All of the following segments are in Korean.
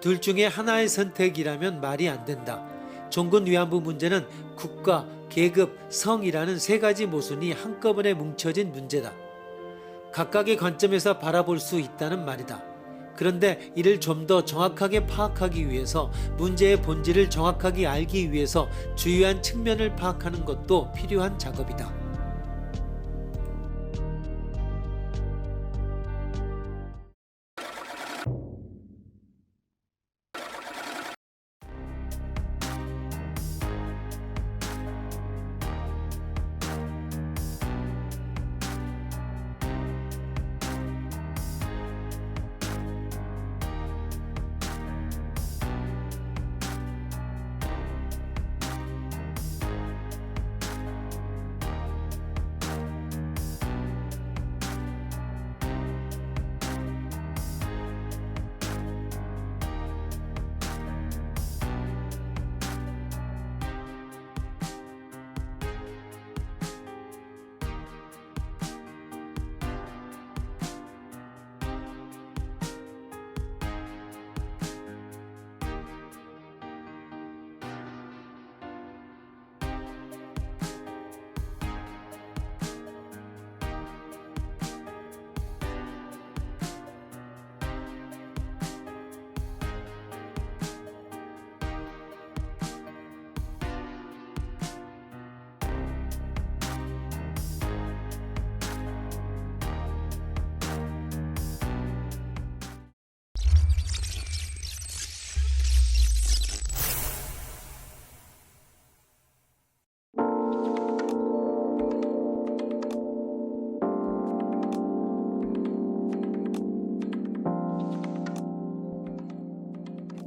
둘 중에 하나의 선택이라면 말이 안 된다. 종군 위안부 문제는 국가, 계급, 성이라는 세 가지 모순이 한꺼번에 뭉쳐진 문제다. 각각의 관점에서 바라볼 수 있다는 말이다. 그런데 이를 좀 더 정확하게 파악하기 위해서 문제의 본질을 정확하게 알기 위해서 주요한 측면을 파악하는 것도 필요한 작업이다.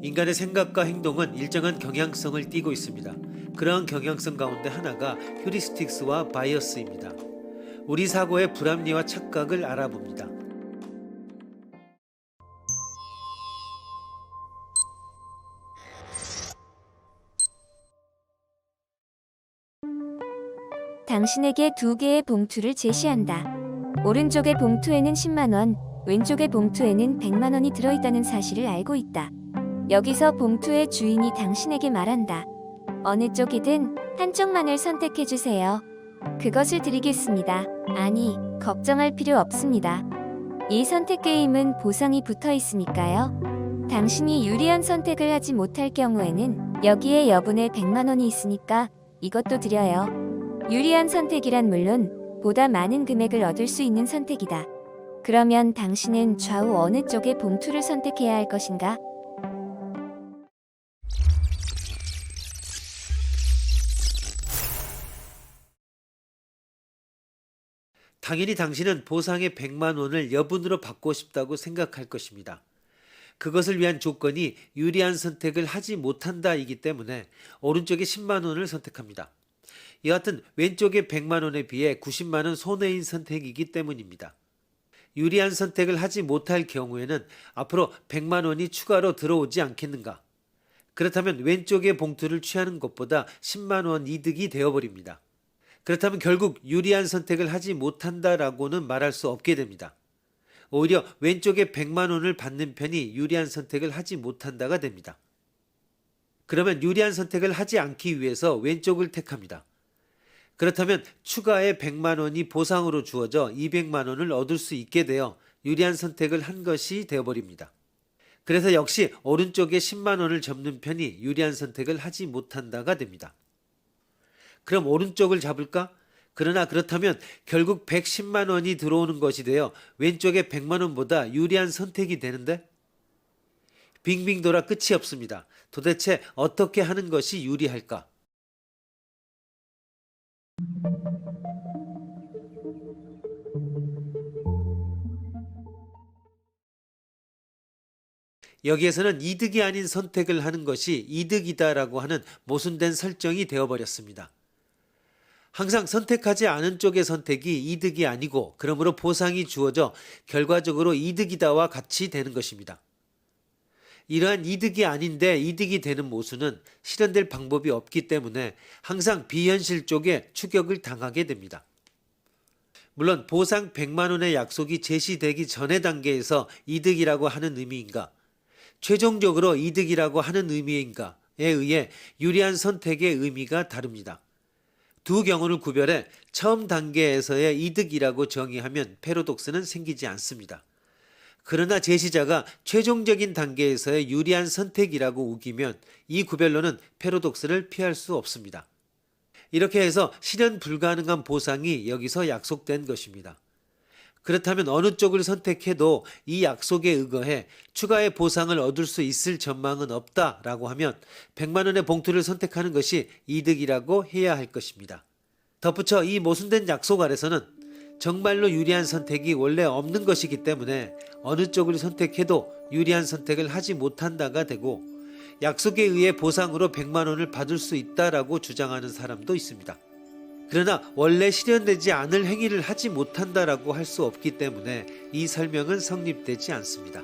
인간의 생각과 행동은 일정한 경향성을 띠고 있습니다. 그러한 경향성 가운데 하나가 휴리스틱스와 바이어스입니다. 우리 사고의 불합리와 착각을 알아봅니다. 당신에게 두 개의 봉투를 제시한다. 오른쪽의 봉투에는 10만 원, 왼쪽의 봉투에는 100만 원이 들어있다는 사실을 알고 있다. 여기서 봉투의 주인이 당신에게 말한다. 어느 쪽이든 한쪽만을 선택해주세요. 그것을 드리겠습니다. 아니, 걱정할 필요 없습니다. 이 선택 게임은 보상이 붙어 있으니까요. 당신이 유리한 선택을 하지 못할 경우에는 여기에 여분의 100만 원이 있으니까 이것도 드려요. 유리한 선택이란 물론 보다 많은 금액을 얻을 수 있는 선택이다. 그러면 당신은 좌우 어느 쪽의 봉투를 선택해야 할 것인가? 당연히 당신은 보상의 100만 원을 여분으로 받고 싶다고 생각할 것입니다. 그것을 위한 조건이 유리한 선택을 하지 못한다이기 때문에 오른쪽의 10만 원을 선택합니다. 여하튼 왼쪽의 100만 원에 비해 90만 원 손해인 선택이기 때문입니다. 유리한 선택을 하지 못할 경우에는 앞으로 100만 원이 추가로 들어오지 않겠는가? 그렇다면 왼쪽의 봉투를 취하는 것보다 10만 원 이득이 되어버립니다. 그렇다면 결국 유리한 선택을 하지 못한다라고는 말할 수 없게 됩니다. 오히려 왼쪽에 100만 원을 받는 편이 유리한 선택을 하지 못한다가 됩니다. 그러면 유리한 선택을 하지 않기 위해서 왼쪽을 택합니다. 그렇다면 추가의 100만 원이 보상으로 주어져 200만 원을 얻을 수 있게 되어 유리한 선택을 한 것이 되어버립니다. 그래서 역시 오른쪽에 10만 원을 접는 편이 유리한 선택을 하지 못한다가 됩니다. 그럼 오른쪽을 잡을까? 그러나 그렇다면 결국 110만 원이 들어오는 것이 되어 왼쪽의 100만 원보다 유리한 선택이 되는데? 빙빙 돌아 끝이 없습니다. 도대체 어떻게 하는 것이 유리할까? 여기에서는 이득이 아닌 선택을 하는 것이 이득이다라고 하는 모순된 설정이 되어버렸습니다. 항상 선택하지 않은 쪽의 선택이 이득이 아니고 그러므로 보상이 주어져 결과적으로 이득이다와 같이 되는 것입니다. 이러한 이득이 아닌데 이득이 되는 모순은 실현될 방법이 없기 때문에 항상 비현실 쪽에 추격을 당하게 됩니다. 물론 보상 100만 원의 약속이 제시되기 전의 단계에서 이득이라고 하는 의미인가? 최종적으로 이득이라고 하는 의미인가에 의해 유리한 선택의 의미가 다릅니다. 두 경우를 구별해 처음 단계에서의 이득이라고 정의하면 패러독스는 생기지 않습니다. 그러나 제시자가 최종적인 단계에서의 유리한 선택이라고 우기면 이 구별로는 패러독스를 피할 수 없습니다. 이렇게 해서 실현 불가능한 보상이 여기서 약속된 것입니다. 그렇다면 어느 쪽을 선택해도 이 약속에 의거해 추가의 보상을 얻을 수 있을 전망은 없다라고 하면 100만 원의 봉투를 선택하는 것이 이득이라고 해야 할 것입니다. 덧붙여 이 모순된 약속 아래서는 정말로 유리한 선택이 원래 없는 것이기 때문에 어느 쪽을 선택해도 유리한 선택을 하지 못한다가 되고 약속에 의해 보상으로 100만 원을 받을 수 있다라고 주장하는 사람도 있습니다. 그러나 원래 실현되지 않을 행위를 하지 못한다라고 할 수 없기 때문에 이 설명은 성립되지 않습니다.